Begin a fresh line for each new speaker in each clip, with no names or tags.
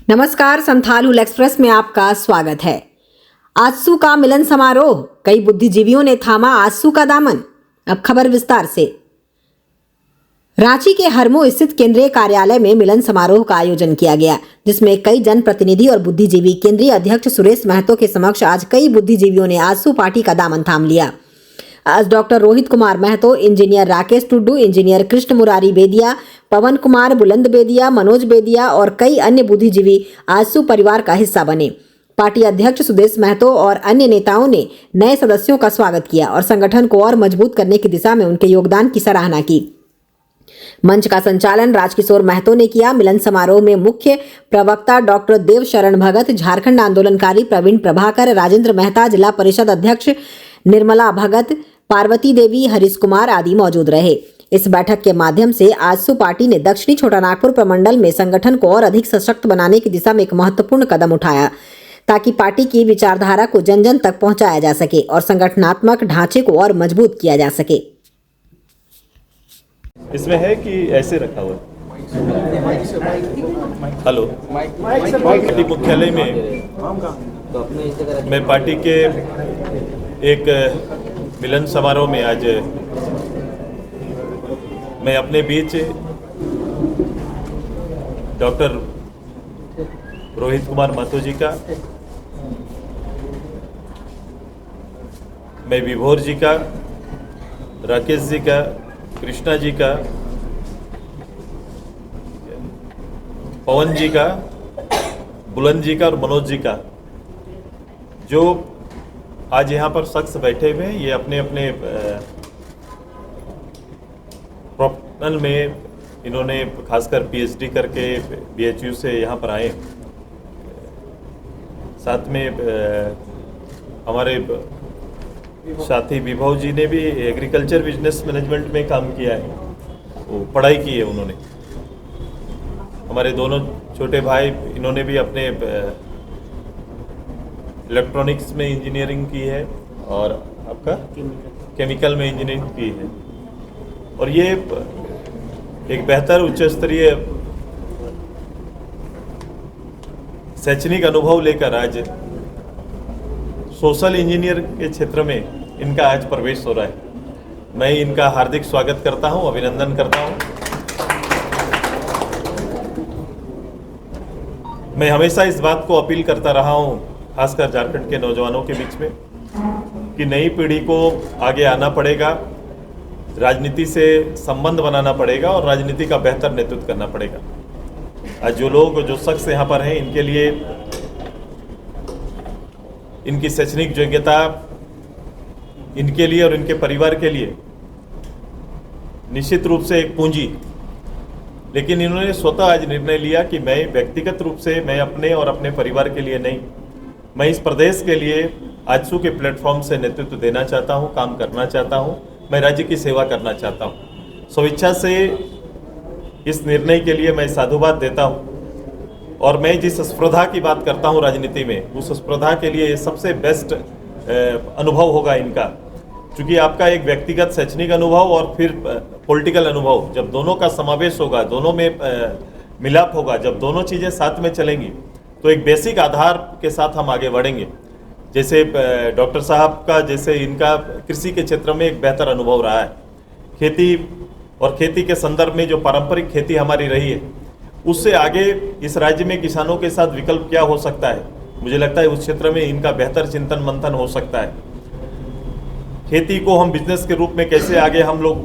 नमस्कार, संथाल एक्सप्रेस में आपका स्वागत है। आजसू का मिलन समारोह, कई बुद्धिजीवियों ने थामा आजसू का दामन। अब खबर विस्तार से। रांची के हरमो स्थित केंद्रीय कार्यालय में मिलन समारोह का आयोजन किया गया, जिसमें कई जनप्रतिनिधि और बुद्धिजीवी। केंद्रीय अध्यक्ष सुरेश महतो के समक्ष आज कई बुद्धिजीवियों ने आजसू पार्टी का दामन थाम लिया। आज doctor Rohit Kumar Mahato, engineer Rakesh Tudu, engineer Krishna Murari Bedia, Pawan Kumar Buland Bedia, Manoj बेदिया और कई अन्य बुद्धिजीवी आजसू परिवार का हिस्सा बने। पार्टी अध्यक्ष सुरेश महतो और अन्य नेताओं ने नए सदस्यों का स्वागत किया और संगठन को और मजबूत करने की दिशा में उनके योगदान की सराहना की। मंच का संचालन राजकिशोर महतो ने किया। मिलन समारोह में मुख्य प्रवक्ता डॉक्टर देव शरण भगत, झारखंड आंदोलनकारी प्रवीण प्रभाकर, राजेंद्र मेहता, जिला परिषद अध्यक्ष निर्मला भगत, पार्वती देवी, हरीश कुमार आदि मौजूद रहे। इस बैठक के माध्यम से आजसू पार्टी ने दक्षिणी छोटानागपुर प्रमंडल में संगठन को और अधिक सशक्त बनाने की दिशा में एक महत्वपूर्ण कदम उठाया, ताकि पार्टी की विचारधारा को जन जन तक पहुंचाया जा सके और संगठनात्मक ढांचे को और मजबूत किया जा सके।
इसमें है कि ऐसे रखा हुआ हेलो पार्टी मुख्यालय में मैं पार्टी के एक मिलन समारोह में आज मैं अपने बीच डॉक्टर रोहित कुमार महतो जी का, मैं विभोर जी का, राकेश जी का, कृष्णा जी का, पवन जी का, बुलंद जी का और मनोज जी का, जो आज यहाँ पर शख्स बैठे हुए हैं, ये अपने अपने प्रोफेशनल में इन्होंने खासकर पीएचडी करके बीएचयू से यहाँ पर आए। साथ में हमारे साथी विभव जी ने भी एग्रीकल्चर बिजनेस मैनेजमेंट में काम किया है, वो पढ़ाई की है उन्होंने। हमारे दोनों छोटे भाई, इन्होंने भी अपने इलेक्ट्रॉनिक्स में इंजीनियरिंग की है और आपका केमिकल में इंजीनियरिंग की है। और ये एक बेहतर उच्च स्तरीय शैक्षणिक अनुभव लेकर आज सोशल इंजीनियर के क्षेत्र में इनका आज प्रवेश हो रहा है। मैं इनका हार्दिक स्वागत करता हूं, अभिनंदन करता हूं। मैं हमेशा इस बात को अपील करता रहा हूं, खासकर झारखंड के नौजवानों के बीच में, कि नई पीढ़ी को आगे आना पड़ेगा, राजनीति से संबंध बनाना पड़ेगा और राजनीति का बेहतर नेतृत्व करना पड़ेगा। आज जो शख्स यहाँ पर हैं, इनके लिए इनकी शैक्षणिक योग्यता इनके लिए और इनके परिवार के लिए निश्चित रूप से एक पूंजी, लेकिन इन्होंने स्वतः आज निर्णय लिया कि मैं व्यक्तिगत रूप से, मैं अपने और अपने परिवार के लिए नहीं, मैं इस प्रदेश के लिए आजसू के प्लेटफॉर्म से नेतृत्व देना चाहता हूं, काम करना चाहता हूं, मैं राज्य की सेवा करना चाहता हूं। स्वेच्छा से इस निर्णय के लिए मैं साधुवाद देता हूं। और मैं जिस स्पर्धा की बात करता हूं राजनीति में, उस स्पर्धा के लिए सबसे बेस्ट अनुभव होगा इनका, क्योंकि आपका एक व्यक्तिगत शैक्षणिक अनुभव और फिर पॉलिटिकल अनुभव, जब दोनों का समावेश होगा, दोनों में मिलाप होगा, जब दोनों चीज़ें साथ में चलेंगी, तो एक बेसिक आधार के साथ हम आगे बढ़ेंगे। जैसे डॉक्टर साहब का, जैसे इनका कृषि के क्षेत्र में एक बेहतर अनुभव रहा है, खेती और खेती के संदर्भ में जो पारंपरिक खेती हमारी रही है, उससे आगे इस राज्य में किसानों के साथ विकल्प क्या हो सकता है, मुझे लगता है उस क्षेत्र में इनका बेहतर चिंतन मंथन हो सकता है। खेती को हम बिजनेस के रूप में कैसे आगे हम लोग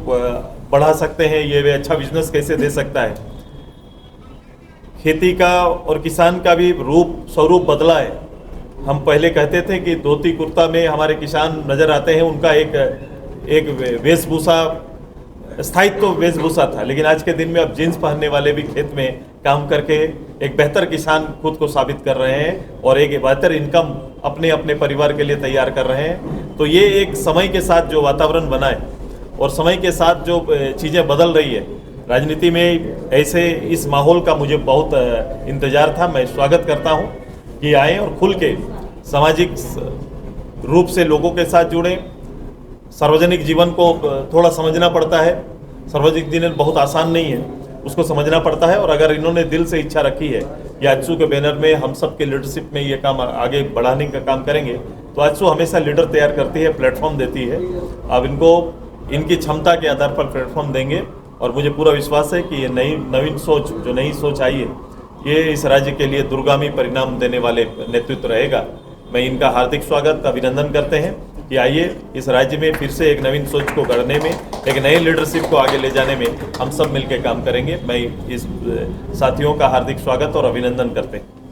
बढ़ा सकते हैं, ये अच्छा बिजनेस कैसे दे सकता है। खेती का और किसान का भी स्वरूप बदला है। हम पहले कहते थे कि धोती कुर्ता में हमारे किसान नजर आते हैं, उनका एक वेशभूषा, स्थायित्व वेशभूषा था, लेकिन आज के दिन में अब जीन्स पहनने वाले भी खेत में काम करके एक बेहतर किसान खुद को साबित कर रहे हैं और एक बेहतर इनकम अपने अपने परिवार के लिए तैयार कर रहे हैं। तो ये एक समय के साथ जो वातावरण बना है और समय के साथ जो चीज़ें बदल रही है राजनीति में, ऐसे इस माहौल का मुझे बहुत इंतजार था। मैं स्वागत करता हूँ कि आए और खुल के सामाजिक रूप से लोगों के साथ जुड़े। सार्वजनिक जीवन को थोड़ा समझना पड़ता है, सार्वजनिक जीवन बहुत आसान नहीं है, उसको समझना पड़ता है। और अगर इन्होंने दिल से इच्छा रखी है या आजसू के बैनर में हम सब के लीडरशिप में ये काम आगे बढ़ाने का काम करेंगे। तो आजसू हमेशा लीडर तैयार करती है, प्लेटफॉर्म देती है। अब इनको इनकी क्षमता के आधार पर प्लेटफॉर्म देंगे और मुझे पूरा विश्वास है कि ये नवीन सोच, जो नई सोच आई है, ये इस राज्य के लिए दूरगामी परिणाम देने वाले नेतृत्व रहेगा। मैं इनका हार्दिक स्वागत, अभिनंदन करते हैं कि आइए इस राज्य में फिर से एक नवीन सोच को गढ़ने में, एक नई लीडरशिप को आगे ले जाने में हम सब मिलकर काम करेंगे। मैं इस साथियों का हार्दिक स्वागत और अभिनंदन करते हैं।